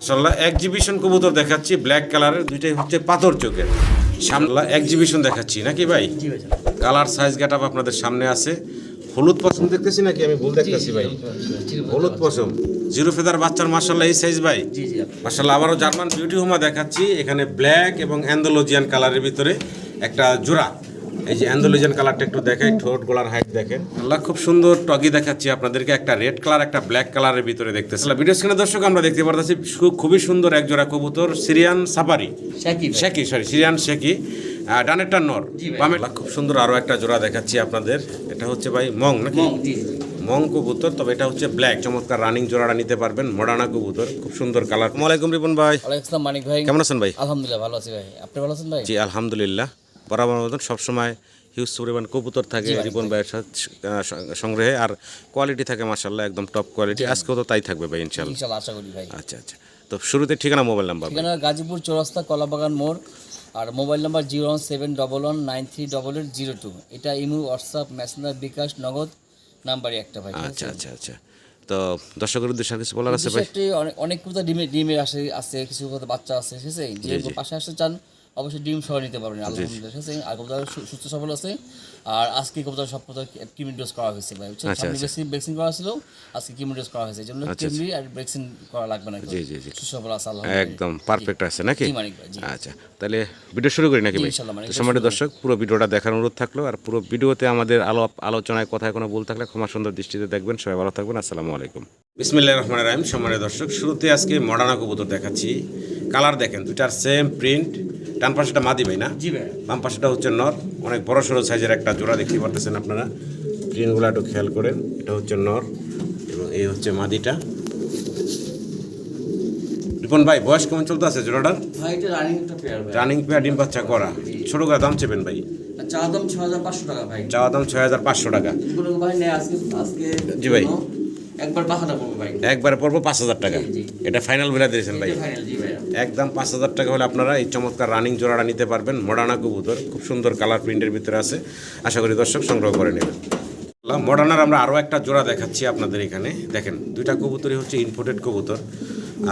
মাশাআল্লাহ এক্সিবিশন কবুতর দেখাচ্ছি ব্ল্যাক কালারের, দুইটাই হচ্ছে পাথর চোখের। সামলা এক্সিবিশন দেখাচ্ছি নাকি ভাই? জি ভাই। কালার সাইজ গেটআপ আপনাদের সামনে আছে। হলুদ পশম দেখতেছি নাকি আমি ভুল দেখতেছি ভাই? হলুদ পশম জিরো ফেদার বাচ্চার মাশাআল্লাহ এই সাইজ ভাই। জি জি মাশাআল্লাহ আবারও জার্মান বিউটি হোমা দেখাচ্ছি। এখানে ব্ল্যাক এবং অ্যান্ডালুজিয়ান কালারের ভিতরে একটা জোড়া। এই যে অ্যান্ডালুজিয়ান কালারটা একটু দেখাই, ঠোঁট গোলার হাইট দেখেন। আল্লাহ খুব সুন্দর টগি দেখাচ্ছি আপনাদেরকে, একটা রেড কালার একটা ব্ল্যাক কালারের ভিতরে দেখতেছি। ভিডিও স্ক্রিনে দর্শক আমরা দেখতে পারতেছি খুবই সুন্দর এক জোড়া কবুতর, সিরিয়ান সাফারি সিরিয়ান শেকি, ডানেরটা নর, বামের খুব সুন্দর আরো একটা জোড়া দেখাচ্ছি আপনাদের। এটা হচ্ছে ভাই মং নাকি? মং কবুতর, তবে এটা হচ্ছে ব্ল্যাক, চমৎকার রানিং জোড়াটা নিতে পারবেন। মডার্না কবুতর, খুব সুন্দর কালার। আসসালামু আলাইকুম রিপন ভাই। ওয়ালাইকুম আসসালাম মানিক ভাই, কেমন আছেন ভাই? আলহামদুলিল্লাহ ভালো আছি ভাই, আপনি ভালো আছেন ভাই? জি আলহামদুলিল্লাহ, বরাবর মতন সবসময় হিউজ পরিমাণ কবুতর থাকে রিপন ভাইয়ের সাথে সংগ্রহে, আর কোয়ালিটি থাকে মাশাআল্লাহ একদম টপ কোয়ালিটি। আজকেও তো তাই থাকবে ভাই ইনশাআল্লাহ। ইনশাআল্লাহ আশা করি ভাই। আচ্ছা আচ্ছা, তো শুরুতে ঠিকানা মোবাইল নাম্বার। ঠিকানা গাজীপুর চৌরাস্তা কলাবাগান মোড়, আর মোবাইল নাম্বার 01711938802। এটা ইমো, হোয়াটসঅ্যাপ, মেসেঞ্জার, বিকাশ, নগদ নাম্বারই একটা ভাই। আচ্ছা আচ্ছা আচ্ছা, তো দর্শকের উদ্দেশ্যে কিছু বলার আছে ভাই? অনেক কথা ডিমের আছে কিছু কথা বাচ্চা আছে, ঠিক আছে? যে পাশে আসতে চান অবশ্যই ডিম সহ নিতে পারবেন আলহামদুলিল্লাহ, ঠিক আছে? আর কবুতর সুস্থ সবল আছে। আর আজকে কবুতর সব কবুতর কিমি ডোজ করা হয়েছে ভাই, ভ্যাকসিন করা ছিল, আজকে কিমি ডোজ করা হয়েছে, জন্য কিমি আর ভ্যাকসিন করা লাগবে না। জি জি জি, সুস্থ সবল আছে আলহামদুলিল্লাহ, একদম পারফেক্ট আছে নাকি? জি মানিক ভাই, জি। আচ্ছা, তাহলে ভিডিও শুরু করি নাকি ভাই? ইনশাআল্লাহ মানিক ভাই, সম্মানিত দর্শক, পুরো ভিডিওটা দেখার অনুরোধ থাকলো, আর পুরো ভিডিওতে আমাদের আলোচনায় কথায় কোনো ভুল থাকলে ক্ষমা সুন্দর দৃষ্টিতে দেখবেন। সবাই ভালো থাকবেন, আসসালামু আলাইকুম। বিসমিল্লাহির রহমানির রহিম। সম্মানিত দর্শক, শুরুতে আজকে মডার্না কবুতর দেখাচ্ছি। কালার দেখেন, দুইটার সেম প্রিন্ট। ডান পাশেটা মাদি ভাই না? জি ভাই। বাম পাশেটা হচ্ছে নর, অনেক বড় সড়ো সাইজের একটা জোড়া দেখতে পারতেছেন আপনারা। প্রিন্টগুলো একটু খেয়াল করেন, এটা হচ্ছে নর এবং এই হচ্ছে মাদিটা। রিপন ভাই, বয়স কেমন চলতে আছে জোড়াটার? ভাই এটা রানিং একটা পেয়ার ভাই, রানিং পেয়ার, ডিম বাচ্চা করা। ছোট করে দাম চেপেন ভাই? চাওয়া দাম 6500 টাকা ভাই। চাওয়া দাম 6500 টাকা। কোনো ভাই নেই আজকে জি ভাই, একবার 5000 পড়বে ভাই, একবারে পড়বো 5000 টাকা। জি। এটা ফাইনাল বলে দিয়েছেন ভাই? ফাইনাল, জি ভাই। একদম 5000 টাকা হলে আপনারা এই চমৎকার রানিং জোড়াটা নিতে পারবেন। মডার্না কবুতর, খুব সুন্দর কালার প্রিন্টের ভিতরে আছে। আশা করি দর্শক সংগ্রহ করে নেবেন। মডার্নার আমরা আরও একটা জোড়া দেখাচ্ছি আপনাদের। এখানে দেখেন, দুইটা কবুতরই হচ্ছে ইম্পোর্টেড কবুতর,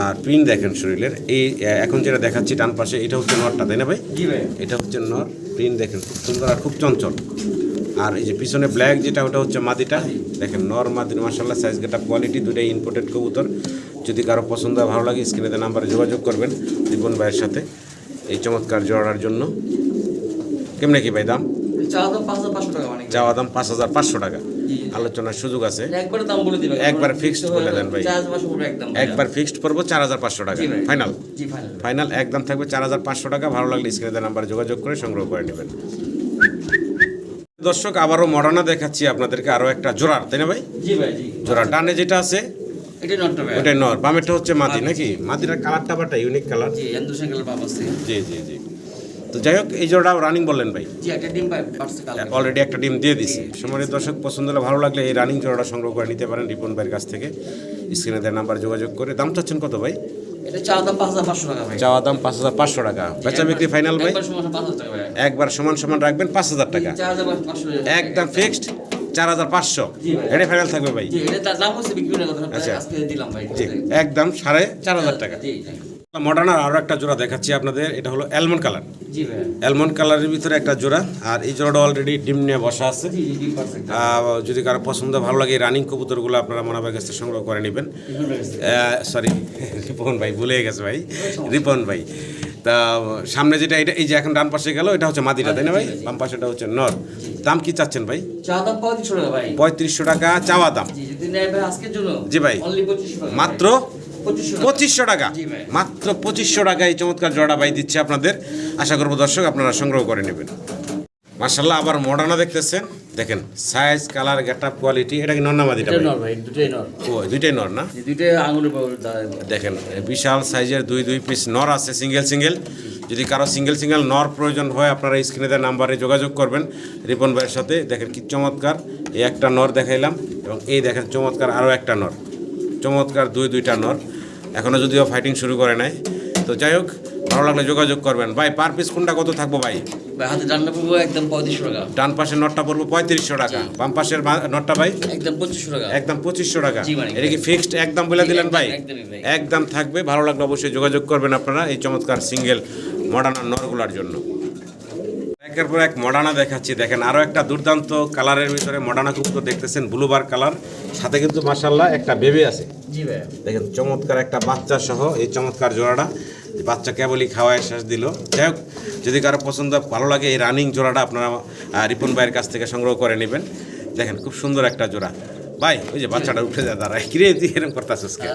আর প্রিন্ট দেখেন শরীরের। এই এখন যেটা দেখাচ্ছি ডান পাশে, এটা হচ্ছে নরটা, তাই না ভাই? জি ভাই। এটা হচ্ছে নর, প্রিন্ট দেখেন খুব সুন্দর আর খুব চঞ্চল। আর এই যে পিছনে ব্ল্যাক যেটা, ওটা হচ্ছে মাদিটা। দেখেন নর মাদির মাশাআল্লাহ সাইজ গেটআপ কোয়ালিটি, দুটাই ইম্পোর্টেড কবুতর। যদি কারো পছন্দ হয়, ভালো লাগে, স্ক্রিনে দেওয়া নাম্বারে যোগাযোগ করবেন রিপন ভাইয়ের সাথে এই চমৎকার জোড়ার জন্য। কেমনে কি ভাই দাম? চাওয়া দাম 5500 টাকা মানে। চাওয়া দাম 5500 টাকা, আলোচনার সুযোগ আছে। একবার দাম বলে দিবেন, একবার ফিক্সড বলে দেন ভাই। 4500 পড়বে একদম। একবার ফিক্সড পড়বো 4500 টাকা ফাইনাল। জি ফাইনাল। ফাইনাল একদম থাকবে 4500 টাকা। ভালো লাগলে স্ক্রিনে দেওয়া নাম্বারে যোগাযোগ করে সংগ্রহ করে নেবেন। দর্শক, আবারও মডার্না দেখাচ্ছি আপনাদেরকে, আরো একটা জোড়ার, তাই না ভাই? জি ভাই, জি। জোড়া ডানে যেটা আছে এটা নটটা ভাই, ওটাই নর, বামেরটা হচ্ছে মাদি নাকি? মাদির কালারটা বাটা ইউনিক কালার। জি এন্ডোসেঙ্গেল বাপ আছে। জি জি জি, তো যাই হোক, এই জোড়াটা রানিং বললেন ভাই? জি একটা ডিম পাই পারছে কাল। অলরেডি একটা ডিম দিয়ে দিছে। সম্মানিত দর্শক, পছন্দ হলে ভালো লাগলে এই রানিং জোড়াটা সংগ্রহ করে নিতে পারেন রিপন ভাইয়ের কাছ থেকে স্ক্রিনে দেওয়া নাম্বার যোগাযোগ করে। দাম চাচ্ছেন কত ভাই? এটা চাওয়া দাম 5500 টাকা ভাই। চাওয়া দাম 5500 টাকা, বেচা বিক্রি ফাইনাল ভাই? একবার সমান 5000 টাকা ভাই। একবার সমান সমান রাখবেন 5000 টাকা, 4500 একদম ফিক্সড 4500। এটাই ফাইনাল থাকবে ভাই? জি এটা তার দাম হচ্ছে বিক্রি না কথা, আচ্ছা। আজকে দিলাম ভাই। জি, একদম 4500 টাকা। জি জি। মডার্নার আরও একটা জোড়া দেখাচ্ছি আপনাদের। এটা হলো অ্যালমন্ড কালার। জি ভাই। অ্যালমন্ড কালারের ভিতরে একটা জোড়া, আর এই জোড়াটা অলরেডি ডিম নিয়ে বসা আছে। জি জি ডিম পারছে। যদি কারো পছন্দ ভালো লাগে, রানিং কবুতরগুলো আপনারা মনাবের কাছ থেকে সংগ্রহ করে নেবেন। সরি রিপন ভাই, ভুলে গেছে ভাই, রিপন ভাই। তা সামনে যেটা, এটা এই যে এখন ডান পাশে গেল, এটা হচ্ছে মাদিটা, তাই না ভাই? বাম পাশেটা হচ্ছে নর। দাম কি চাচ্ছেন ভাই? চাওয়া দাম 3500 টাকা ভাই। 3500 টাকা চাওয়া দাম। জি যদি নেয় ভাই আজকের জন্য। জি ভাই, অনলি 2500 টাকা। মাত্র 2500 টাকা। জি ভাই। মাত্র 2500 টাকা এই চমৎকার জোড়া ভাই দিচ্ছে আপনাদের। আশা করবো দর্শক আপনারা সংগ্রহ করে নেবেন। মাশাআল্লাহ, আবার মডার্না দেখতেছেন, দেখেন সাইজ কালার গেটআপ কোয়ালিটি। এটা কি নর না মাদিটা এটা ভাই? নর ভাই, দুটোই নর। ও দুইটাই নর না? জি দুটোই আঙুলের বড় দাঁড়ায়। দেখেন বিশাল সাইজের দুই পিস নর আছে, সিঙ্গেল সিঙ্গেল। যদি কারো সিঙ্গেল সিঙ্গেল নর প্রয়োজন হয়, আপনারা স্ক্রিনে দেওয়া নাম্বারে যোগাযোগ করবেন রিপন ভাইয়ের সাথে। দেখেন কি চমৎকার, এই একটা নর দেখাইলাম, এবং এই দেখেন চমৎকার আরও একটা নর। চমৎকার দুইটা নর, এখনও যদিও ফাইটিং শুরু করে নাই। তো যাই হোক, ভালো লাগলে যোগাযোগ করবেন ভাই। পার পিস কোনটা কত থাকবো ভাই? ভাই হাতে ডান্ডা পড়বো একদম 3500 টাকা, ডান পাশের নটটা পড়বো 3500 টাকা, বাম পাশের নটটা ভাই একদম 2500 টাকা। একদম 2500 টাকা। জি মানিক এটা কি ফিক্সড একদম বলে দিলেন ভাই? একদমই ভাই। একদম থাকবে। ভালো লাগলে অবশ্যই যোগাযোগ করবেন আপনারা এই চমৎকার সিঙ্গেল মডার্না নরগুলার জন্য। একের পর এক মডার্না দেখাচ্ছি। দেখেন আরও একটা দুর্দান্ত কালারের ভিতরে মডার্না কবুতর দেখতেছেন, ব্লুবার কালার, সাথে কিন্তু মাশাআল্লাহ একটা বেবি আছে। জি ভাই। দেখেন চমৎকার একটা বাচ্চা সহ এই চমৎকার জোড়াটা, বাচ্চা কেবলই খাওয়ায় শেষ দিল। যাই হোক, যদি কারো পছন্দ ভালো লাগে এই রানিং জোড়াটা আপনারা রিপন ভাইয়ের কাছ থেকে সংগ্রহ করে নেবেন। দেখেন খুব সুন্দর একটা জোড়া। ভাই ওই যে বাচ্চাটা উঠে যায় দাঁড়ায়, কিরে তুই এরকম করতেছিস কেন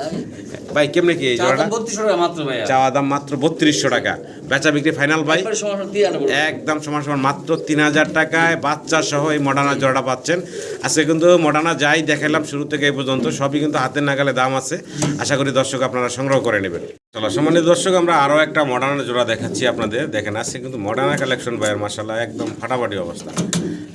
ভাই? কেমনে কি এই জোড়াটা? 3200 টাকা মাত্র ভাই। চাওয়া দাম মাত্র 3200 টাকা, বেচা বিক্রি ফাইনাল ভাই একবার সমস্যা দিয়ে আনবো। একদম সমান সমান মাত্র 3000 টাকায় বাচ্চা সহ এই মডার্না জোড়াটা পাচ্ছেন। আজকে কিন্তু মডার্না যাই দেখালাম শুরু থেকে এই পর্যন্ত সবই কিন্তু হাতের নাগালে দাম আছে। আশা করি দর্শক আপনারা সংগ্রহ করে নেবেন। চলো সম্মানিত দর্শক, আমরা আরও একটা মডার্না জোড়া দেখাচ্ছি আপনাদের। দেখেন আজকে কিন্তু মডার্না কালেকশন ভাইয়ের মাশাআল্লাহ একদম ফাটাফাটি অবস্থা।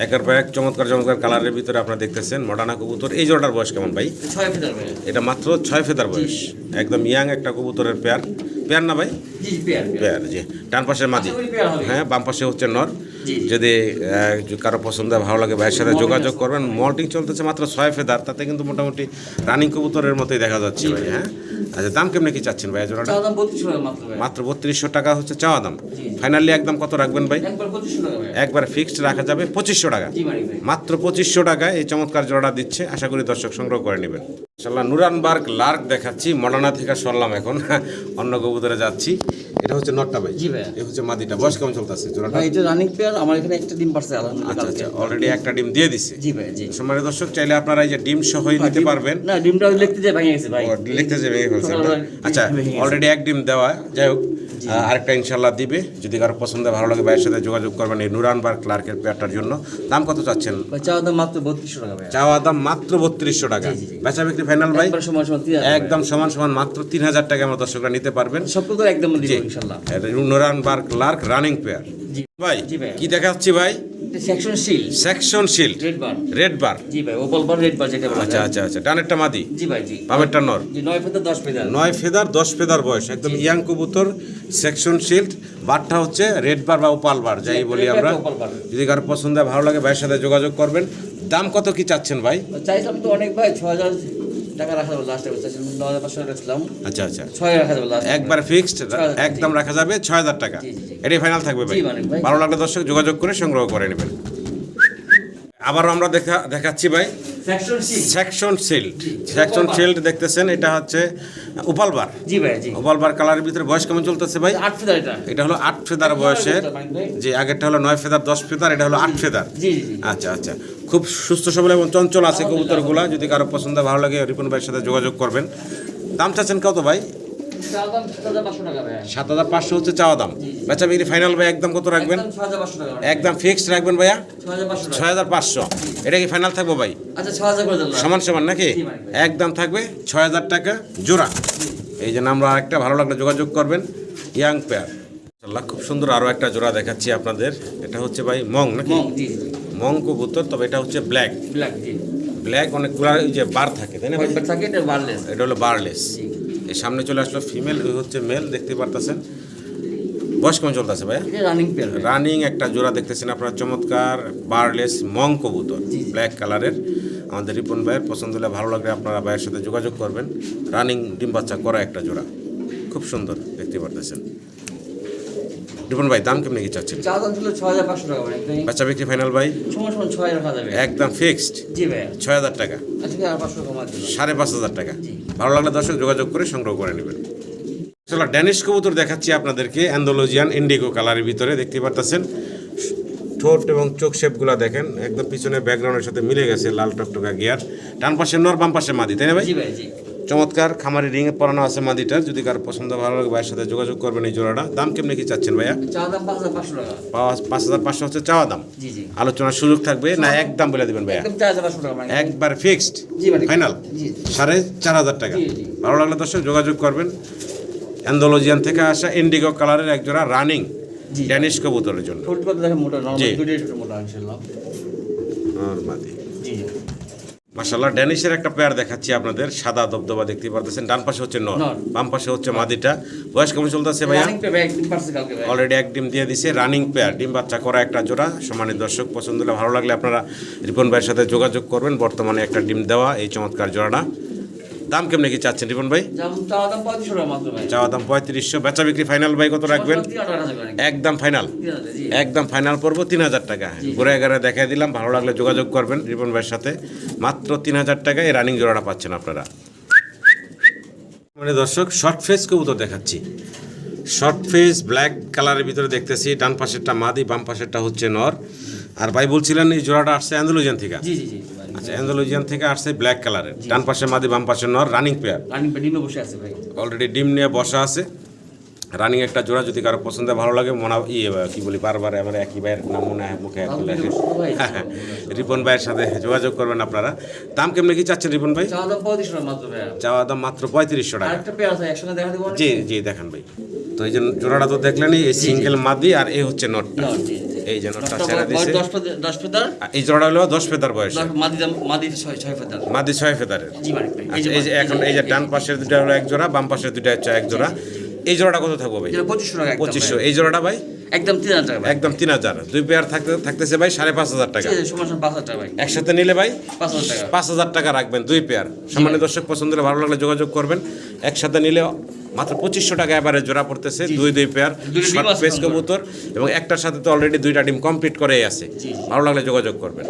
একের পর এক চমৎকার চমৎকার কালারের ভিতরে আপনারা দেখতেছেন মডার্না কবুতর। এই জোড়াটার বয়স কেমন ভাই? 6 ফেদার ভাই। এটা মাত্র 6 ফেদার বয়স, একদম ইয়াং একটা কবুতরের পেয়ার। পেয়ার না ভাই? জি পেয়ার। পেয়ার, জি। ডান পাশে মাদি, হ্যাঁ, বাম পাশে হচ্ছে নর। যদি কারো পছন্দ ভালো লাগে ভাইয়ের সাথে যোগাযোগ করবেন। মল্টিং চলতেছে মাত্র 6 ফেদার, তাতে কিন্তু মোটামুটি রানিং কবুতরের মতোই দেখা যাচ্ছে ভাই। হ্যাঁ, আচ্ছা দাম কেমনে কি চাচ্ছেন ভাই জোড়াটা? চাওয়া দাম 3200 টাকা মাত্র ভাই। মাত্র 3200 টাকা হচ্ছে চাওয়া দাম। ফাইনালি একদম কত রাখবেন ভাই? একবার 2500 টাকা ভাই। একবার ফিক্সড রাখা যাবে 2500 টাকা। জি মানিক ভাই। মাত্র 2500 টাকায় এই চমৎকার জোড়াটা দিচ্ছে। আশা করি দর্শক সংগ্রহ করে নেবেন। ইনশাআল্লাহ নুরানবার্গ লার্ক দেখাচ্ছি। মডার্না থেকে সরলাম এখন অন্য কবুতরে যাচ্ছি। এটা হচ্ছে নটটা ভাই। জি ভাই। এই হচ্ছে মাদিটা। বয়স কেমন চলতেছে জোড়াটা? ভাই এটা রানিং পেয়ার, আমার এখানে একটা ডিম পারছে আলহামদুলিল্লাহ আচ্ছা কালকে। আচ্ছা, অলরেডি একটা ডিম দিয়ে দিছে। জি ভাই জি। সম্মানিত দর্শক, চাইলে আপনারা এই যে ডিম সহই নিতে পারবেন। না ডিমটা লিখতে যে ভেঙে গেছে ভাই। ও, লিখতে যে ভেঙে ফেলছেন না? সকালবেলা আচ্ছা, ভেঙে গেছে। অলরেডি এক ডিম দেওয়া। যাই হোক, আরেকটা ইনশাল্লাহ দিবে। যদি কারো পছন্দ ভালো লাগে ভাইয়ের সাথে যোগাযোগ করবেন এই নুরানবার্গ ক্লার্কের পেয়ারটার জন্য। দাম কত চাচ্ছেন? ভাই চাওয়া দাম মাত্র 3200 টাকা ভাই। চাওয়া দাম মাত্র 3200 টাকা। বেচা বিক্রি ফাইনাল ভাই একবার সময় সময় 3000 একদম সমান সমান মাত্র 3000 টাকা আমরা দর্শকরা নিতে পারবেন। সব তো একদম দিব ইনশাআল্লাহ। এটা নুরানবার্গ ক্লার্ক রানিং পেয়ার। জি ভাই জি ভাই। কি দেখাচ্ছি ভাই? এটা সেকশন শিল section shield, red bar. Red bar. জি ভাই, ওপাল বার রেড বার যেটা বলা আচ্ছা যায়। আচ্ছা আচ্ছা, ডানেরটা মাদি, জি ভাই জি। বামেরটা নর। জি 9 ফেদার 10 ফেদার। 9 ফেদার 10 ফেদার বয়স, একদম ইয়াং কবুতর, সেকশন শিল্ড। বারটা হচ্ছে রেড বার বা ওপাল বার যাই বলি আমরা। ওপাল বার। যদি কারো পছন্দ হয় ভালো লাগে ভাইয়ের সাথে যোগাযোগ করবেন। দাম কত কি চাচ্ছেন ভাই? চাইছিলাম তো অনেক ভাই, 6000 টাকা রাখা যাবে লাস্টে, চাইছিলাম 9500 রাখছিলাম। আচ্ছা আচ্ছা, 6 রাখা যাবে লাস্ট। একবার ফিক্সড 6000 একদম রাখা যাবে 6000 টাকা। জি, জি, জি। এটাই ফাইনাল থাকবে ভাই। জি, মানিক ভাই। ভালো লাগলে দর্শক যোগাযোগ করে সংগ্রহ করে নেবেন। আবারও আমরা দেখাচ্ছি ভাই সেকশন শিল। Section shield. সেকশন শিল্ড দেখতেছেন, এটা হচ্ছে ওপাল বার। জি ভাই জি। ওপাল বার কালারের ভিতরে বয়স কেমন চলতেছে ভাই? 8 ফেদার এটা। এটা হলো 8 ফেদার বয়সের। যে আগেরটা হলো 9 ফেদার 10 ফেদার, এটা হলো 8 ফেদার। জি জি জি। আচ্ছা আচ্ছা, খুব সুস্থ সবল এবং চঞ্চল আছে কবুতরগুলা। যদি কারো পছন্দ ভালো লাগে রিপন ভাইয়ের সাথে যোগাযোগ করবেন। দাম চাচ্ছেন কত ভাই? চাওয়া দাম 7500 টাকা ভাই। 7500 হচ্ছে চাওয়া দাম। বেচা বিক্রি ফাইনাল ভাই একদম কত রাখবেন? একদম 6500 টাকা ভাই। একদম ফিক্সড রাখবেন ভাইয়া 6500 টাকা। 6500। এটা কি ফাইনাল থাকবো ভাই? আচ্ছা 6000 করে দিলাম। সমান সমান নাকি? জি ভাই। একদম থাকবে 6000 টাকা জোড়া। এই যে নাম্বার আরেকটা, ভালো লাগলে যোগাযোগ করবেন। ইয়াং পেয়ার মাশাআল্লাহ, খুব সুন্দর আরও একটা জোড়া দেখাচ্ছি আপনাদের। এটা হচ্ছে ভাই মং নাকি? মং জি জি। মং কবুতর, তবে এটা হচ্ছে ব্ল্যাক। ব্ল্যাক জি। ব্ল্যাক অনেকগুলো এই যে বার থাকে তাই না ভাই? হোয়াইট বার থাকে, এটা বারলেস। এটা হলো বারলেস। জি। এই সামনে চলে আসলো ফিমেল, ওই হচ্ছে মেল, দেখতে পারতেছেন। বয়স কেমন চলতেছে ভাই? এটা রানিং পেয়ার। রানিং একটা জোড়া দেখতেছেন আপনারা, চমৎকার বারলেস মং কবুতর, জি, জি। ব্ল্যাক কালারের। আমাদের রিপন ভাইয়ের পছন্দ হলে ভালো লাগলে আপনারা ভাইয়ের সাথে যোগাযোগ করবেন। রানিং ডিম বাচ্চা করা একটা জোড়া, খুব সুন্দর দেখতে পারতেছেন। রিপন ভাই দাম কেমনি কি চাচ্ছেন? চাওয়া দাম ছিল 6500 টাকা ভাই। একদম বাচ্চা বিক্রি ফাইনাল ভাই সময় সময় 6 রাখা যাবে। একদম ফিক্সড জি ভাই। 6000 টাকা। আজকে আর 500 কমা দিলাম। 5500 টাকা। জি। ভালো লাগলে দর্শক যোগাযোগ করে সংগ্রহ করে নেবেন। চলো ড্যানিশ কবুতর দেখাচ্ছি আপনাদেরকে, অ্যান্ডালুজিয়ান ইন্ডিগো কালারের ভিতরে দেখতে পারতেছেন। ঠোঁট এবং চোখ শেপগুলো দেখেন, একদম পিছনের ব্যাকগ্রাউন্ডের সাথে মিলে গেছে, লাল টকটকা গিয়ার। ডান পাশে নর, বাম পাশে মাদি, তাই না ভাই? জি ভাই জি। চমৎকার খামারি রিং পরানো আছে মাদিটার। যদি কারো পছন্দ ভালো লাগে ভাইয়ের সাথে যোগাযোগ করবেন এই জোড়াটা। দাম কেমনি কি চাচ্ছেন ভাইয়া? চাওয়া দাম 5500 টাকা। 5500 হচ্ছে চাওয়া দাম। জি জি। আলোচনার সুযোগ থাকবে না, একদম বলে দিবেন ভাইয়া? একদম 4500 টাকা মানে। একবার ফিক্সড জি ভাই। ফাইনাল জি। 4500 টাকা। জি, জি। ভালো লাগলে দর্শক যোগাযোগ করবেন। অ্যান্ডালুজিয়ান থেকে আসা ইন্ডিগো কালারের এক জোড়া রানিং জি। ড্যানিশ কবুতরের জন্য। ঠোঁট কত দেখেন মোটা, জি। নরমাল দুটোই ঠোঁট মোটা ইনশাআল্লাহ। আর মাদি। জি জি। মাশাআল্লাহ, ড্যানিশের একটা পেয়ার দেখাচ্ছি আপনাদের, সাদা দবদবা দেখতে পারতেছেন। ডান পাশে হচ্ছে নর, নর। বাম পাশে হচ্ছে মাদিটা। বয়স কেমন চলতেছে ভাইয়া? রানিং পেবে একদম পারছে কালকে ভাই। অলরেডি এক ডিম দিয়ে দিছে, রানিং পেয়ার, ডিম বাচ্চা করা একটা জোড়া। সম্মানিত দর্শক, পছন্দ হলে ভালো লাগলে আপনারা রিপন ভাইয়ের সাথে যোগাযোগ করবেন। বর্তমানে একটা ডিম দেওয়া এই চমৎকার জোড়াটা। দাম কেমনে কি চাচ্ছেন রিপন ভাই? যেমন চাওয়া দাম 3500 টাকা মাত্র ভাই। চাওয়া দাম 3500, বেচা বিক্রি ফাইনাল ভাই কত রাখবেন? 3000 টাকা করে। একদম ফাইনাল, 3000 জি। একদম ফাইনাল পড়বো 3000 টাকা। ঘুরে ঘুরে দেখাই দিলাম, ভালো লাগলে যোগাযোগ করবেন রিপন ভাইয়ের সাথে। মাত্র 3000 টাকায় এই রানিং জোড়াটা পাচ্ছেন আপনারা। মানে দর্শক, শর্ট ফেস কবুতর দেখাচ্ছি। শর্ট ফেস ব্ল্যাক কালারের ভিতরে দেখতেছি। ডান পাশেরটা মাদি, বাম পাশেরটা হচ্ছে নর। আর ভাই বলছিলেন এই জোড়াটা আসছে অ্যান্ডালুজিয়ান থেকে। জি জি জি ভাই। আচ্ছা, অ্যান্ডালুজিয়ান থেকে আসছে ব্ল্যাক কালারের। ডান পাশে মাদি, বাম পাশে নর, রানিং পেয়ার। রানিং পে ডিমে বসে আছে ভাই। অলরেডি ডিম নিয়ে বসা আছে। রানিং একটা জোড়া, যদি কারো পছন্দ ভালো লাগে মনে কি বলি বারবার আমার একই ভাইয়ের নাম মনে হয় মুখে চলে আসে। রিপন ভাইয়ের সাথে যোগাযোগ করবেন আপনারা। দাম কেমনে কি চাচ্ছেন রিপন ভাই? চাওয়া দাম 3500 টাকা মাত্র ভাই। চাওয়া দাম মাত্র 3500 টাকা। আরেকটা পেয়ার আছে একসঙ্গে দেখা দেব। জি জি, দেখান ভাই। তো এই যে জোড়াটা তো দেখলেনই, এই সিঙ্গেল মাদি আর এই হচ্ছে নটটা। জি জি। এই যে নটটা ছেড়ে দিয়েছে। 10 ফেদার। এই জোড়াটা হলো 10 ফেদার বয়স। মাদি 6 ফেদার। মাদি 6 ফেদারের। জি মালিক ভাই। আচ্ছা, এই যে এখন এই যে ডান পাশের দুটো হলো এক জোড়া, বাম পাশের দুটো হচ্ছে এক জোড়া। এই জোড়াটা কত থাকবে ভাই? এটা 2500 টাকা একদম। 2500। এই জোড়াটা ভাই একদম 3000 টাকা ভাই। একদম 3000। দুই পেয়ার থাকতেছে ভাই 5500 টাকা। জি সমান 5000 টাকা ভাই। একসাথে নিলে ভাই 5000 টাকা। 5000 টাকা রাখবেন দুই পেয়ার। সম্মানিত দর্শক, পছন্দ হলে ভালো লাগলে যোগাযোগ করবেন। একসাথে নিলে মাত্র 2500 টাকা এবারে জোড়া পড়তেছে। দুই পেয়ার দুইটা ডিম শর্ট আছে ফেস সুন্দর। কবুতর, এবং একটার সাথে তো অলরেডি দুইটা ডিম কমপ্লিট করেই আছে। ভালো লাগলে যোগাযোগ করবেন।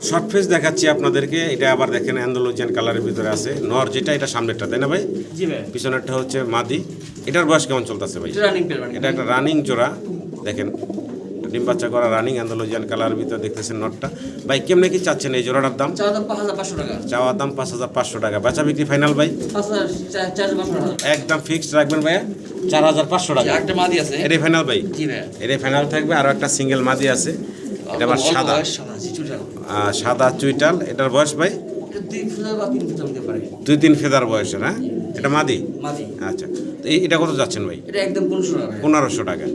শর্ট ফেস দেখাচ্ছি আপনাদেরকে। এটা আবার দেখেন অ্যান্ডালুজিয়ান কালারের ভিতরে আছে। নর যেটা, এটা সামনেরটা তাই না ভাই? জি ভাই। পিছনেরটা হচ্ছে মাদি। এটার বয়স কেমন চলতেছে ভাই? এটা রানিং পেয়ার। এটা একটা রানিং জোড়া, দেখেন ডিম বাচ্চা করা রানিং অ্যান্ডালুজিয়ান কালারের ভিতরে দেখতেছেন নটটা। ভাই কেমনে কি চাচ্ছেন এই জোড়াটার দাম? চাওয়া দাম 5500 টাকা। চাওয়া দাম 5500 টাকা। বেচা বিক্রি ফাইনাল ভাই? 4500 একদম ফিক্সড রাখবেন ভাইয়া 4500 টাকা। একটা মাদি আছে। এটাই ফাইনাল ভাই? জি ভাই। এটাই ফাইনাল থাকবে। আরও একটা সিঙ্গেল মাদি আছে, এটা আবার সাদা, সাদা চুইটাল। এটার বয়স ভাই? এটা 2 ফেদার বা 3 ফেদার হতে পারে। 2-3 ফেদার বয়সের। হ্যাঁ, এটা মাদি। মাদি। আচ্ছা, তো এটা কত যাচ্ছেন ভাই? এটা একদম 1500 টাকা ভাই। 1500 টাকা।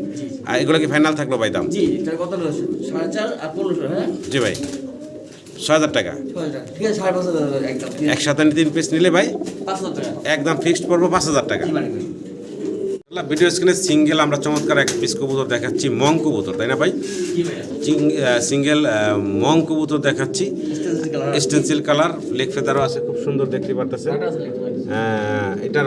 আর এগুলো কি ফাইনাল থাকলো ভাই দাম? জি, এটা কত রয়েছে? 4.5 আর 1500 হ্যাঁ? জি ভাই, 6000 টাকা। 6000 টাকা। ঠিক আছে 5500 একদম। একসাথে 3 পিস নিলে ভাই 5000 টাকা। একদম ফিক্সড পড়বো 5000 টাকা। জি মালিক ভাই। ভিডিও স্ক্রিনে সিঙ্গেল আমরা চমৎকার এক পিস কবুতর দেখাচ্ছি, মং কবুতর তাই না ভাই? জি ভাই। সিঙ্গেল মং কবুতর দেখাচ্ছি, stencil colour. Stencil colour, leg ফেদারও আছে, খুব সুন্দর দেখতে পারতেছেন। কাটা আছে লিখতে পারি। এটার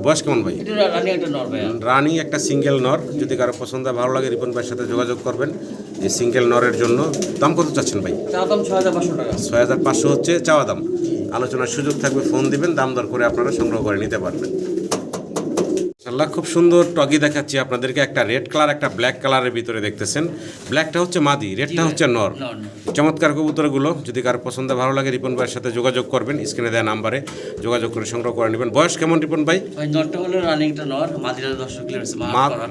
বয়স কেমন ভাই? এটা রানিং একটা নর ভাই। রানি একটা সিঙ্গেল নর। যদি কারো পছন্দ হয়, ভালো লাগে, রিপন ভাইয়ের সাথে যোগাযোগ করবেন এই সিঙ্গেল নরের জন্য। দাম কত চাচ্ছেন ভাই? চাওয়া দাম 6500 টাকা। 6500 হচ্ছে চাওয়া দাম। আলোচনার সুযোগ থাকবে, ফোন দিবেন, দাম দর করে আপনারা সংগ্রহ করে নিতে পারবেন। মাশাআল্লাহ, খুব সুন্দর টগি দেখাচ্ছি আপনাদেরকে। একটা রেড কালার, একটা ব্ল্যাক কালারের ভিতরে দেখতেছেন। ব্ল্যাকটা হচ্ছে মাদি, রেডটা হচ্ছে নর। চমৎকার কবুতরগুলো, যদি কারো পছন্দ ভালো লাগে রিপন ভাইয়ের সাথে যোগাযোগ করবেন। স্ক্রিনে দেওয়া নাম্বারে যোগাযোগ করে সংগ্রহ করে নেবেন। বয়স কেমন রিপন ভাই? ভাই নরটা হলো রানিংটা নর, মাদিটা 10 ক্লিয়ার আছে।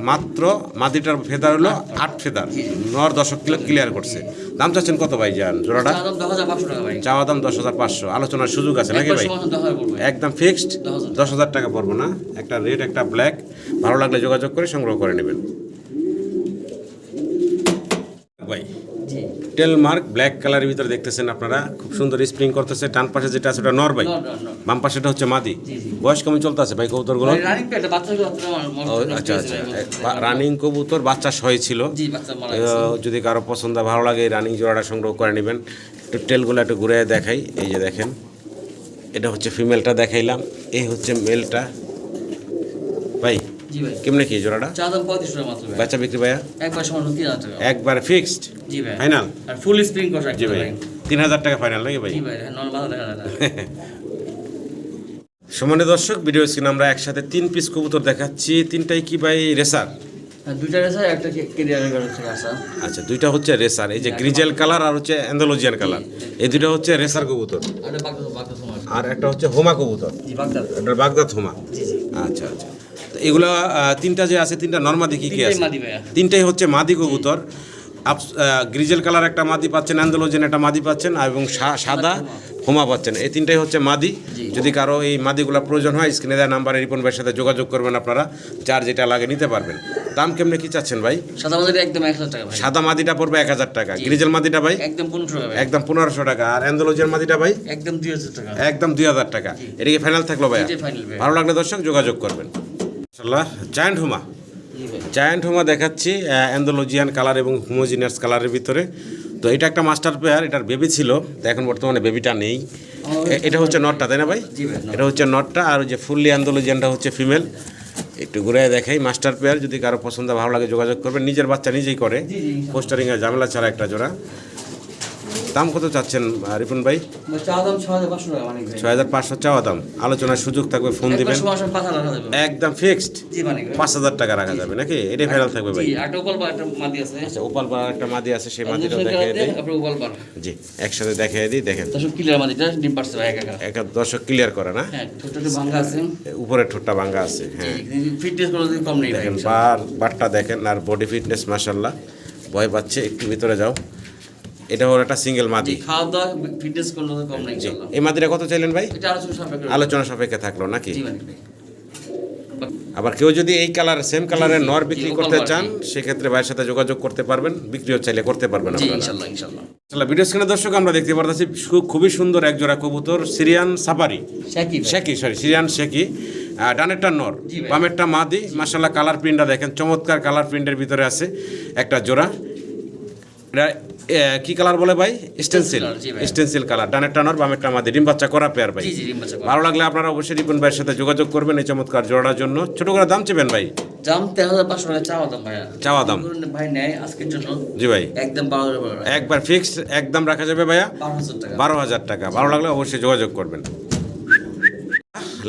মাত্র মাদিটার ফেদার হলো 8 ফেদার, নর 10 ক্লিয়ার করছে। দাম চাচ্ছেন কত ভাই জান জোড়াটা? চাওয়া দাম 10500 টাকা ভাই। চাওয়া দাম 10500। আলোচনার সুযোগ আছে নাকি ভাই? সমান 10000 পড়বে। একদম ফিক্সড 10000 টাকা পড়বো না? একটা রেড, একটা ব্ল্যাক, ভালো লাগলে যোগাযোগ করে সংগ্রহ করে নেবেন ভাই। জি। টেল মার্ক ব্ল্যাক কালারের ভিতরে দেখতেছেন আপনারা, খুব সুন্দর স্প্রিং করতেছে। ডান পাশে যেটা আছে ওটা নর ভাই, নর। বাম পাশেটা হচ্ছে মাদি। বয়স কেমন চলতেছে ভাই কবুতরগুলো? রানিং পেয়ারটা বাচ্চাকে আচ্ছা আচ্ছা, রানিং কবুতর, বাচ্চা সহ ছিল। জি বাচ্চা মারা গেছে। যদি কারো পছন্দ ভালো লাগে রানিং জোড়াটা সংগ্রহ করে নেবেন। একটু টেলগুলো একটু ঘুরে দেখাই। এই যে দেখেন, এটা হচ্ছে ফিমেলটা দেখাইলাম, এই হচ্ছে মেলটা ভাই। জি ভাই। কেমনে কি জোড়াটা? চাওয়া দাম 3500 টাকা মাত্র ভাই। বেচা বিক্রি ভাইয়া? একবার সমান 3000 টাকা। একবার ফিক্সড জি ভাই। ফাইনাল? আর ফুল স্প্রিং করা জি ভাই, 3000 টাকা ফাইনাল নাকি ভাই? জি ভাই, নন বাধা দেখা যায় না। সম্মানিত দর্শক, ভিডিও স্ক্রিনে আমরা একসাথে 3 পিস কবুতর দেখাচ্ছি। তিনটাই কি ভাই রেসার? দুইটা রেসা, একটা কেরিয়ারের গাড়ি থেকে আসা। আচ্ছা, দুইটা হচ্ছে রেসার। এই যে গ্রিজেল কালার আর হচ্ছে অ্যান্ডালুজিয়ান কালার, এই দুটো হচ্ছে রেসার কবুতর। আরে বাগদা তোমার। আর একটা হচ্ছে হোমা কবুতর, জি বাগদা। এটা বাগদাদ হোমা। জি জি। আচ্ছা আচ্ছা, তো এগুলা তিনটা যে আছে, তিনটা নরমাদি কি কি তিনটাই আছে? মাদি ভাইয়া। তিনটাই হচ্ছে মাদি কবুতর। গ্রিজেল কালার একটা মাদি পাচ্ছেন, অ্যান্ডালুজিয়ান একটা মাদি পাচ্ছেন, এবং সাদা হোমা পাচ্ছেন। এই তিনটাই হচ্ছে মাদি। যদি কারো এই মাদিগুলো প্রয়োজন হয়, স্ক্রিনে দেওয়া নাম্বারে রিপন ভাইয়ের সাথে যোগাযোগ করবেন আপনারা, যার যেটা লাগে নিতে পারবেন। দাম কেমনে কি চাচ্ছেন ভাই? সাদা মাদিটা একদম 1000 টাকা ভাই। সাদা মাদিটা পড়বে 1000 টাকা, গ্রিজেল মাদিটা ভাই একদম 1500 টাকা ভাই। একদম 1500 টাকা, আর অ্যান্ডালুজিয়ান মাদিটা ভাই একদম 2000 টাকা। একদম 2000 টাকা। এটা কি ফাইনাল থাকলো ভাই? এটাই ফাইনাল ভাই। ভালো লাগলে দর্শক যোগাযোগ করবেন। মাশাআল্লাহ, জায়ান্ট হুমা, জি ভাই। জায়ান্ট হুমা দেখাচ্ছি অ্যান্ডালুজিয়ান কালার এবং হোমোজিনিয়াস কালারের ভিতরে। তো এটা একটা মাস্টার পেয়ার, এটার বেবি ছিল, তো এখন বর্তমানে বেবিটা নেই। এটা হচ্ছে নটটা, তাই না ভাই? জি ভাই। এটা হচ্ছে নটটা, আর ওই যে ফুললি অ্যান্ডালুজিয়ানটা হচ্ছে ফিমেল। একটু ঘুরে দেখাই মাস্টার পেয়ার, যদি কারো পছন্দ ভালো লাগে যোগাযোগ করবেন। নিজের বাচ্চা নিজেই করে, পোস্টারিংয়ের ঝামেলা ছাড়া একটা জোড়া। দাম কত চাচ্ছেন রিপন ভাই? চা দাম 6500 টাকা মানিক ভাই। 6500 চাওয়া দাম, আলোচনার সুযোগ থাকবে, ফোন দিবেন। সমান 5000 টাকা দেব। একদম ফিক্সড জি মানিক ভাই। 5000 টাকা রাখা যাবে নাকি? এটাই ফাইনাল থাকবে ভাই? জি, একটা ওপাল বা একটা মাদি আছে। আচ্ছা, ওপাল পাড়ার একটা মাদি আছে, সেই মাদিটাও দেখিয়ে দিই। আপনি ওপাল পার। জি, একসাথে দেখিয়ে দিই। দেখেন দর্শক ক্লিয়ার মাদিটা ডিম পারছে ভাই একা। একটা দর্শক ক্লিয়ার করে না, হ্যাঁ, ছোট ভাঙা আছে। উপরের ঠোঁটটা ভাঙা আছে। হ্যাঁ, ফিটনেস কোনো দিন কম নেই ভাই। দেখেন বারটা দেখেন, আর বডি ফিটনেস মাশাআল্লাহ, ভয় পাচ্ছে। একটু ভিতরে যাও। এটা হলো একটা সিঙ্গেল মাদি। খাওয়া দাওয়া ফিটনেস কোনো দিন কম নেই ইনশাআল্লাহ। এই মাদিটা কত চাইলেন ভাই? এটা আলোচনা সাপেক্ষে। আলোচনা সাপেক্ষে থাকলো নাকি? জি মানিক ভাই। আবার কেউ যদি এই কালার সেম কালারের নর বিক্রি করতে চান, সেক্ষেত্রে ভাইয়ের সাথে যোগাযোগ করতে পারবেন, বিক্রিও চাইলে করতে পারবেন জি আপনারা। ইনশাআল্লাহ ইনশাআল্লাহ। ইনশাআল্লাহ। ভিডিও স্ক্রিনে দর্শক আমরা দেখতে পারতেছি খুবই সুন্দর এক জোড়া কবুতর, সিরিয়ান সাফারি শাকিব ভাই। শেকি, সিরিয়ান শেকি। ডানেরটা নর, জি ভাই। বামেরটা মাদি। মাশাআল্লাহ, কালার প্রিন্টটা দেখেন, চমৎকার কালার প্রিন্টের ভিতরে আছে একটা জোড়া। এটা কি কালার বলে ভাই? স্টেনসিল, জি ভাই। Stencil colour. ডানেরটা নর, বামেরটা মাদি, ডিম বাচ্চা করা পেয়ার ভাই। জি জি ডিম বাচ্চা করা। ভালো লাগলে আপনারা অবশ্যই রিপন ভাইয়ের সাথে যোগাযোগ করবেন এই চমৎকার জোড়ার জন্য। ছোট করে দাম চেবেন ভাই? দাম 13500 টাকা চাওয়া দাম ভাইয়া। চাওয়া দাম? ভাই নেয় আজকের জন্য জি ভাই, একদম 12000 টাকা। একবার ফিক্সড একদম রাখা যাবে ভাইয়া 12000 টাকা। 12000 টাকা। ভালো লাগলে অবশ্যই যোগাযোগ করবেন।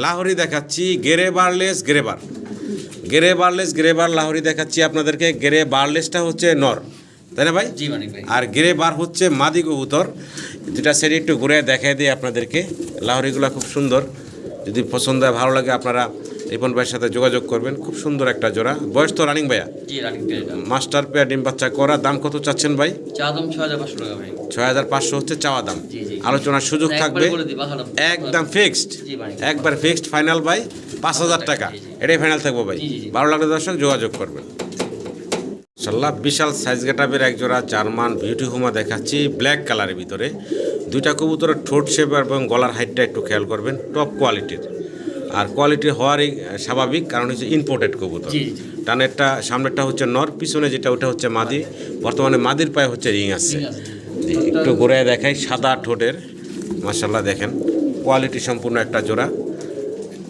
লাহোরি দেখাচ্ছি, গেরে বারলেস গ্রেবার, গেরে বারলেস গ্রেবার লাহোরি দেখাচ্ছি আপনাদেরকে। গেরে বারলেসটা হচ্ছে নর, তাই না ভাই? জি মানিক ভাই। আর গ্রে বার হচ্ছে মাদি কবুতর। দুটা সেটি একটু ঘুরে দেখাই দিই আপনাদেরকে। লাহোরিগুলো খুব সুন্দর, যদি পছন্দ হয় ভালো লাগে আপনারা রিপন ভাইয়ের সাথে যোগাযোগ করবেন। খুব সুন্দর একটা জোড়া। বয়স তো রানিং ভাইয়া? জি রানিং পেয়ারটা। মাস্টার পেয়ার, ডিম বাচ্চা করা। দাম কত চাচ্ছেন ভাই? চা দাম 6500 টাকা ভাই। 6500 হচ্ছে চাওয়া দাম। জি, জি। আলোচনার সুযোগ একবারে থাকবে, বলে দিই, বাহারা। একদম ফিক্সড, জি ভাই। একবার ফিক্সড ফাইনাল ভাই 5000 টাকা। জি, জি। এটাই ফাইনাল থাকবো ভাই। জি, জি, জি। ভালো লাগলে দর্শক যোগাযোগ করবেন। ইনশাআল্লাহ, বিশাল সাইজ গেটাপের এক জোড়া জার্মান বিউটি হুমা দেখাচ্ছি, ব্ল্যাক কালারের ভিতরে। দুইটা কবুতরের ঠোঁট শেপ এবং গলার হাইটটা একটু খেয়াল করবেন, টপ কোয়ালিটির। আর কোয়ালিটি হওয়ারই স্বাভাবিক, কারণ হচ্ছে ইম্পোর্টেড কবুতর। জি, জি। টানেরটা সামনেরটা হচ্ছে নর, পিছনে যেটা ওটা হচ্ছে মাদি। বর্তমানে মাদির পায়ে হচ্ছে রিং আছে। একটু ঘুরে দেখাই, সাদা ঠোঁটের মাশাআল্লাহ, দেখেন কোয়ালিটি সম্পূর্ণ একটা জোড়া।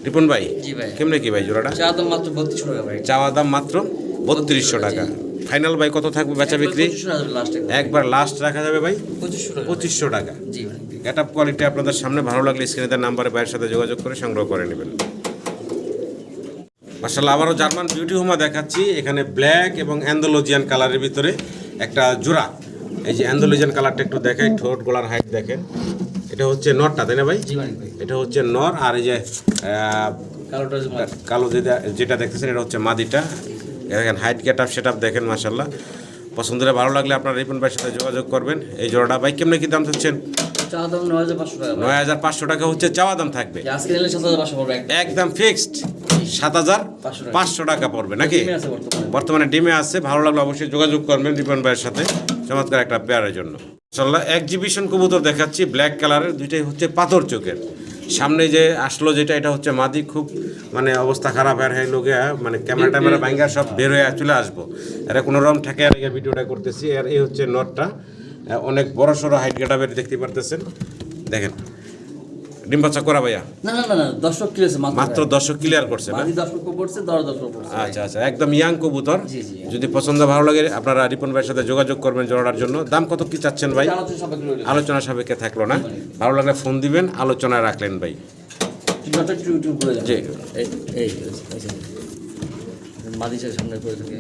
রিপন ভাই, জি ভাই। কেমনে কি ভাই জোড়াটা? চা দাম মাত্র 3200 টাকা ভাই। চাওয়া দাম মাত্র 3200 টাকা। ফাইনাল ভাই কত থাকবে বেচা বিক্রি? 2500 লাস্ট একবার লাস্ট রাখা যাবে ভাই 2500 টাকা। 2500 টাকা। জি ভাই। গেট আপ কোয়ালিটি আপনাদের সামনে। ভালো লাগলে স্ক্রিনে তার নাম্বারে ভাইয়ের সাথে যোগাযোগ করে সংগ্রহ করে নেবেন। মাশাআল্লাহ, আবারও জার্মান বিউটি হুমা দেখাচ্ছি। এখানে ব্ল্যাক এবং অ্যান্ডালুজিয়ান কালারের ভিতরে একটা জোড়া। এই যে অ্যান্ডালুজিয়ান কালারটা একটু দেখাই, ঠোঁট গলার হাইট দেখেন। এটা হচ্ছে নরটা, তাই না ভাই? জি মানিক ভাই। এটা হচ্ছে নর, আর এই যে কালোটা যে মাছ। কালো যেটা দেখতেছেন এটা হচ্ছে মাদিটা। দেখেন height get up set up দেখেন মাশাআল্লাহ। পছন্দ হলে ভালো লাগলে আপনারা রিপন ভাইয়ের সাথে যোগাযোগ করবেন। এই জোড়াটা ভাই কেমনে কি দাম চাচ্ছেন? চা দাম 9500 টাকা ভাই। 9500 টাকা হচ্ছে চাওয়া দাম থাকবে। আজকে নিলে 7500 পড়বে একদম। একদম ফিক্সড 7500 টাকা পড়বে নাকি? ডিমে আছে বর্তমানে। বর্তমানে ডিমে আছে। ভালো লাগলে অবশ্যই যোগাযোগ করবেন রিপন ভাইয়ের সাথে চমৎকার একটা পেয়ারের জন্য। মাশাআল্লাহ, এক্সিবিশন কবুতর দেখাচ্ছি, ব্ল্যাক কালারের। দুইটাই হচ্ছে পাথর চোখের। সামনে যে আসলো যেটা, এটা হচ্ছে মাদি। খুব মানে অবস্থা খারাপ আর হয়ে লোকে, মানে ক্যামেরা ভাঙ্গা সব বের হয়ে চলে আসবো। এরা কোনো রকম ঠেকে রেখে ভিডিওটা করতেছি। আর এই হচ্ছে নটটা, অনেক বড় সড়ো হাইট গেটাপের দেখতে পারতেছেন। দেখেন ডিম বাচ্চা করা ভাইয়া? না না না না, দর্শক কি হয়েছে মাত্র দর্শক ক্লিয়ার করছে না? মাদি দর্শক পড়ছে, দর্শক পড়ছে। আচ্ছা আচ্ছা, একদম ইয়াং কবুতর। জি, জি। যদি পছন্দ ভালো লাগে আপনারা রিপন ভাইয়ের সাথে যোগাযোগ করবেন জোড়ার জন্য। দাম কত কি চাচ্ছেন ভাই? আলোচনা সাপেক্ষে রইলো। আলোচনা সাপেক্ষে থাকলো না? ভালো লাগলে ফোন দিবেন, আলোচনায় রাখলেন ভাই। চিন্তাটা একটু করে যান। জি। এই এই মাদি চাই সামনে করে থাকে।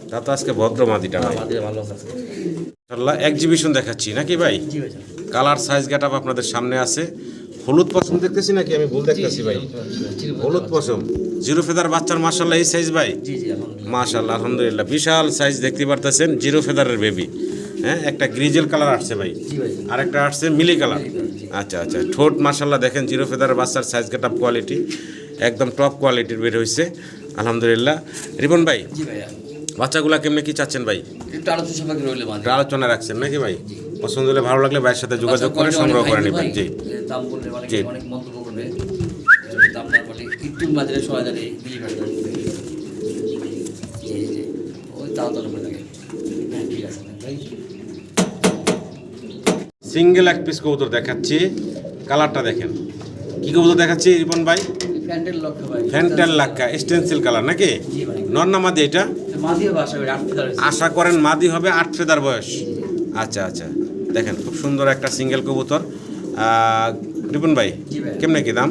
তা তো আজকে ভদ্র মাদিটা ভাই। মাদি ভালো আছে। ইনশাআল্লাহ, এক্সিবিশন দেখাচ্ছি নাকি ভাই? জি ভাই। কালার সাইজ গেট আপ আপনাদের সামনে আছে। হলুদ পশম দেখতেছি নাকি আমি ভুল দেখতেছি ভাই? হলুদ পশম, জিরো ফেদার বাচ্চার মাশাআল্লাহ এই সাইজ ভাই। জি জি আলহামদুলিল্লাহ। মাশাআল্লাহ, আলহামদুলিল্লাহ, বিশাল সাইজ দেখতে পারতেছেন। জিরো ফেদারের বেবি। হ্যাঁ, একটা গ্রিজেল কালার আসছে ভাই, জি ভাই। আর একটা আসছে মিলি কালার। আচ্ছা আচ্ছা, ঠোঁট মাশাআল্লাহ দেখেন, জিরো ফেদারের বাচ্চার সাইজ গেট আপ কোয়ালিটি একদম টপ কোয়ালিটির বের হয়েছে। আলহামদুলিল্লাহ। রিপন ভাই, জি ভাইয়া, বাচ্চাগুলা কেমনে কি চাচ্ছেন ভাই? একটু আলোচনা সাপেক্ষে রইলে মানে একটু আলোচনা রাখছেন নাকি ভাই? পছন্দ হলে ভালো লাগলে ভাইয়ের সাথে যোগাযোগ করে সংগ্রহ করে নেবেন। জি দাম বললে অনেক জি। অনেক মন্তব্য করবে, দাম না বলে একটু বাজারে 6,000 বিলি করে দেবে। জি জি, ওই তাও তাহলে করে থাকে। হ্যাঁ ঠিক আছে ভাই। সিঙ্গেল এক পিস কবুতর দেখাচ্ছি, কালারটা দেখেন। কি কবুতর দেখাচ্ছি রিপন ভাই? ফ্যান্টেল লক্ষ্য ভাই, ফ্যান্টাল লাক্কা স্টেনসিল কালার নাকি? জি ভাই। নর না মাদি এটা? মাদিও বাসা করে 8 ফেদার হয়েছে। আশা করেন মাদি হবে 8 ফেদার বয়স। আচ্ছা আচ্ছা, দেখেন খুব সুন্দর একটা সিঙ্গেল কবুতর। রিপন ভাই, জি ভাই। কেমনে কি দাম?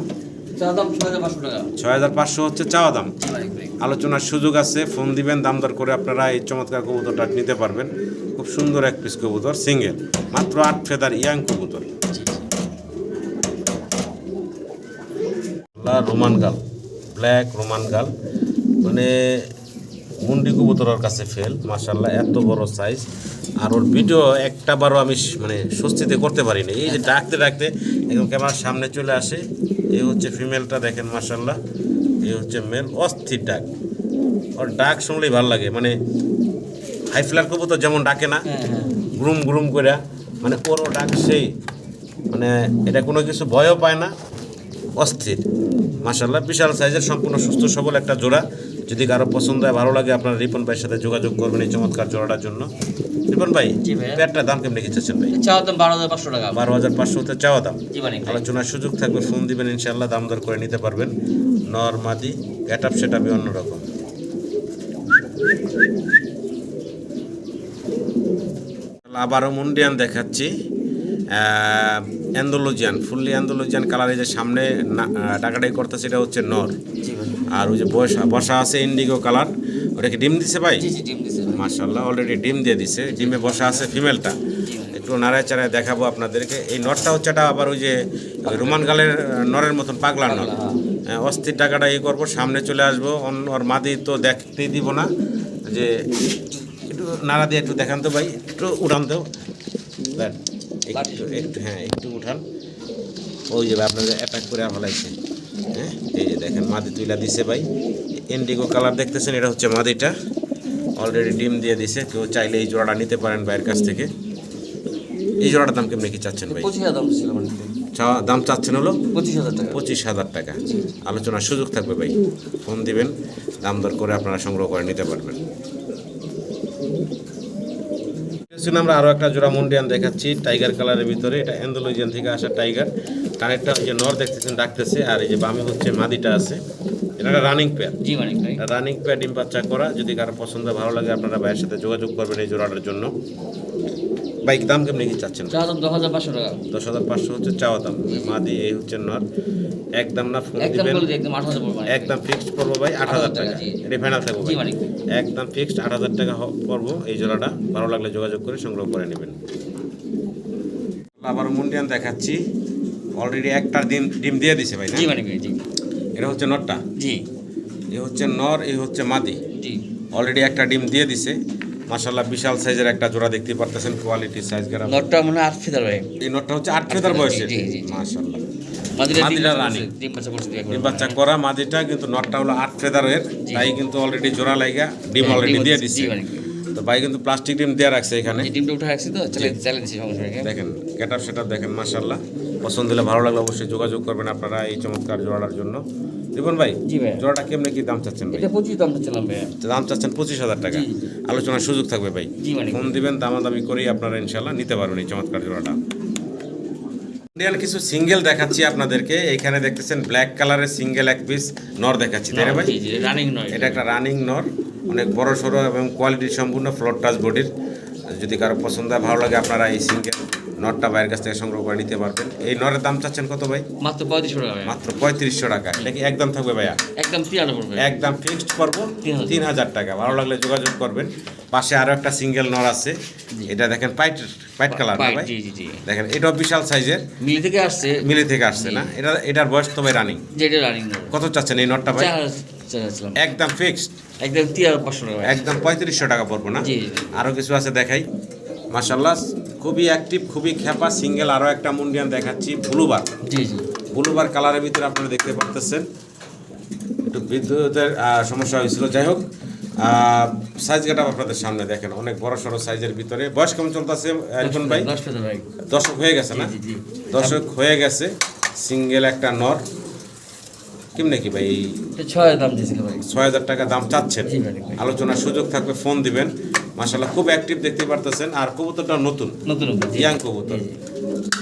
চা দাম 6,500 টাকা। 6,500 হচ্ছে চাওয়া দাম। জি ভাই ভাই। আলোচনার সুযোগ আছে, ফোন দিবেন, দাম দর করে আপনারা এই চমৎকার কবুতরটা নিতে পারবেন। খুব সুন্দর এক পিস কবুতর, সিঙ্গেল, মাত্র 8 ফেদার ইয়াং কবুতর। জি জি। রোমান গাল, ব্ল্যাক রোমান গাল, মানে মুন্ডি কবুতর ওর কাছে ফেল। মাশাল্লাহ এত বড় সাইজ, আর ওর ভিডিও একটা বারও আমি মানে স্বস্তিতে করতে পারিনি। এই যে ডাকতে ডাকতে একদম ক্যামেরার সামনে চলে আসে। এই হচ্ছে ফিমেলটা, দেখেন মাশাল্লাহ। এই হচ্ছে মেল, অস্থির ডাক। ওর ডাক শুনলেই ভালো লাগে, মানে হাই ফ্লার কবুতর যেমন ডাকে না, হ্যাঁ হ্যাঁ। গ্রুম গ্রুম করে, মানে ওরও ডাক সেই, মানে এটা কোনো কিছু ভয়ও পায় না, অস্থির। মাশাল্লাহ বিশাল সাইজের, সম্পূর্ণ সুস্থ সবল একটা জোড়া। যদি কারো পছন্দ হয়, ভালো লাগে, আপনারা রিপন ভাইয়ের সাথে যোগাযোগ করবেন এই চমৎকার জোড়াটার জন্য। রিপন ভাই, জি ভাইয়া। পেয়ারটার দাম কেমনি চাচ্ছেন ভাই? চা দাম 12,500 টাকা। 12,500 হতে চাওয়া দাম। জি মানে ভাই। আলোচনার সুযোগ থাকবে, ফোন দিবেন, ইনশাল্লাহ দাম দর করে নিতে পারবেন। নর মাদি গেট আপ সেট আপই অন্যরকম। আবারও মুন্ডিয়ান দেখাচ্ছি, অ্যান্ডোলজিয়ান, ফুললি অ্যান্ডোলজিয়ান কালারে যে সামনে টাকাটাই করতেছে, এটা হচ্ছে নর। জি ভাই। আর ওই যে বসা আছে ইন্ডিগো কালার, ওটা কি ডিম দিছে ভাই? জি জি, ডিম দিছে ভাই। মাশাল্লাহ অলরেডি ডিম দিয়ে দিছে। ডিমে বসা আছে ফিমেলটা, জি ভাই। একটু নাড়ায় চাড়ায় দেখাবো আপনাদেরকে। এই নরটা হচ্ছে এটা আবার ওই যে ওই রোমান গালের নরের মতন পাগলা নর। অস্থির টাকাটা ইয়ে করবো, সামনে চলে আসবো। অন্য ওর মাদি তো দেখতেই দিব না, যে একটু নাড়া দিয়ে একটু দেখান তো ভাই, একটু উঠান তো দেন, একটু একটু, হ্যাঁ একটু উঠান। ওই যে আপনাদের অ্যাটাক করে ফেলাইছে। হ্যাঁ এই যে দেখেন মাদি তুইলা দিছে ভাই, ইন্ডিগো কালার দেখতেছেন, এটা হচ্ছে মাদিটা। অলরেডি ডিম দিয়ে দিছে, কেউ চাইলে এই জোড়াটা নিতে পারেন ভাইয়ের কাছ থেকে। এই জোড়াটার দাম কেমনি কি চাচ্ছেন ভাই? 25,000 দাম ছিল মানে। দাম চাচ্ছেন হলো 25,000 টাকা। 25,000 টাকা। আলোচনার সুযোগ থাকবে ভাই, ফোন দিবেন, দাম দর করে আপনারা সংগ্রহ করে নিতে পারবেন। আমরা আরও একটা জোড়া মুন্ডিয়ান দেখাচ্ছি, টাইগার কালারের ভিতরে। এটা অ্যান্ডোলজিয়ান থেকে আসা টাইগার। কানেরটা ওই যে নর দেখতেছেন ডাকতেছে, আর এই যে বামে হচ্ছে মাদিটা আছে। এটা একটা রানিং পেয়ার। জি মানে ভাই। রানিং পেয়ার, ডিম বাচ্চা করা। যদি কারো পছন্দ ভালো লাগে, আপনারা ভাইয়ের সাথে যোগাযোগ করবেন এই জোড়াটার জন্য। বাইক দাম কেমনি কি চাচ্ছেন? চা দাম 10,500 টাকা। 10,500 হচ্ছে চাওয়া দাম। মাদি এই হচ্ছে নর। একদম না, ফোন একদম দিবেন, বলে দিই, একদম 8,000 পড়বে। একদম ফিক্সড পড়বো ভাই 8,000 টাকা। জি। এটা ফাইনাল থাকবো জি ভাই, মানে। একদম ফিক্সড 8,000 টাকা পড়বো এই জোড়াটা। ভালো লাগলে যোগাযোগ করে সংগ্রহ করে নেবেন। আবার মুন্ডিয়ান দেখাচ্ছি, অলরেডি একটা ডিম দিয়ে দিছে ভাই না? জি মানে ভাই। জি এটা হচ্ছে নরটা, জি এ হচ্ছে নর, এই হচ্ছে মাদি। জি। অলরেডি একটা ডিম দিয়ে দিছে। মাশাল্লাহ বিশাল সাইজের একটা জোড়া দেখতে পারতেছেন, কোয়ালিটি সাইজ গ্রাম। নটটা মনে হয় 8 ফেদার ভাই। এই নরটা হচ্ছে 8 ফেদার বয়সের। জি, জি, জি। মাশাল্লাহ মাদিরা মাদিরা ডিম রানী। ডিম বাচ্চা করছে একবার। ডিম বাচ্চা করা মাদিটা, কিন্তু নটটা হলো 8 ফেদারের, তাই কিন্তু অলরেডি জোড়া লাইগা ডিম অলরেডি দিয়ে দিচ্ছে। জি মানে। তো ভাই কিন্তু প্লাস্টিক ডিম দেওয়া রাখছে এখানে। এই ডিমটা উঠে রাখছি তো, চালে দিছি সমস্যা নেই। দেখেন গেটআপ সেটআপ দেখেন, মাশাল্লাহ। পছন্দ হলে ভালো লাগলে অবশ্যই যোগাযোগ করবেন আপনারা এই চমৎকার জোড়াটার জন্য। রিপন ভাই, জি ভাই। জোড়াটা কেমনে কি দাম চাচ্ছেন ভাই? এটা 25 দাম চাচ্ছিলাম ভাই। দাম চাচ্ছেন 25,000 টাকা। জি, জি। আলোচনার সুযোগ থাকবে ভাই, জি মানে। ফোন দিবেন, দামাদামি করেই আপনারা ইনশাল্লাহ নিতে পারবেন এই চমৎকার জোড়াটা। ইন্ডিয়ান কিছু সিঙ্গেল দেখাচ্ছি আপনাদেরকে। এখানে দেখতেছেন ব্ল্যাক কালারের সিঙ্গেল এক পিস নর দেখাচ্ছি, তাই না ভাই? জি জি, রানিং নয়। এটা একটা রানিং নর, অনেক বড় সড়ো এবং কোয়ালিটি সম্পূর্ণ, ফ্লোর টাচ বডির। যদি কারো পছন্দ হয়, ভালো লাগে, আপনারা এই সিঙ্গেল নরটা ভাইয়ের কাছ থেকে সংগ্রহ করে নিতে পারবেন। এই নরের দাম চাচ্ছেন কত ভাই? মাত্র 3500 টাকা ভাই। মাত্র 3500 টাকা। এটা কি একদম থাকবে ভাইয়া? একদম 3,000 পড়বে। একদম ফিক্সড করবো 3,000 টাকা। ভালো লাগলে যোগাযোগ করবেন। পাশে আরো একটা সিঙ্গেল নর আছে, এটা দেখেন পাইট কালার না ভাই? জি জি জি। দেখেন এটাও বিশাল সাইজের, মিলি থেকে আসছে। মিলি থেকে আসছে না? এটার বয়স তো ভাই রানিং। যেটা রানিং নয়। কত চাচ্ছেন এই নটটা ভাই? চাচ্ছিলাম একদম ফিক্সড, একদম 3,500 টাকা ভাই। একদম 3500 টাকা পড়বো না? জি। আরো কিছু আছে দেখাই। মাশাল্লাহ খুবই অ্যাক্টিভ, খুবই খেপা সিঙ্গেল। আরো একটা মুন্ডিয়ান দেখাচ্ছি, ব্লুবার। জি জি। ব্লুবার কালারের ভিতরে আপনারা দেখতে পাচ্ছেন, একটু বিদ্যুতের সমস্যা হয়েছিল। যাই হোক, সাইজ গেট আপনাদের সামনে দেখেন, অনেক বড় সড়ো সাইজের ভিতরে। বয়স কেমন চলতেছে আরিফুল ভাই? 10 পেতে ভাই। দর্শক হয়ে গেছে না? জি, জি। দর্শক হয়ে গেছে। সিঙ্গেল একটা নর। কেমনে কি ভাই? এটা 6 দাম দিয়েছিল ভাই। 6,000 টাকা দাম চাচ্ছেন। জি ভাই। আলোচনার সুযোগ থাকবে, ফোন দিবেন। মাশাআল্লাহ খুব অ্যাক্টিভ দেখতে পারতেছেন। আর কবুতরটা নতুন নতুন জি। ইয়াং কবুতর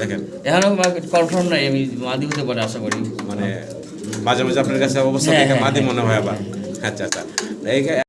দেখেন। এখনো কনফার্ম নাই, আমি মাদি হতে পারে আশা করি। মানে মাঝে মাঝে আপনার কাছে অবস্থা হ্যাঁ, দেখে হ্যাঁ, মাদি হ্যাঁ। মনে হয় আবার। আচ্ছা আচ্ছা, এই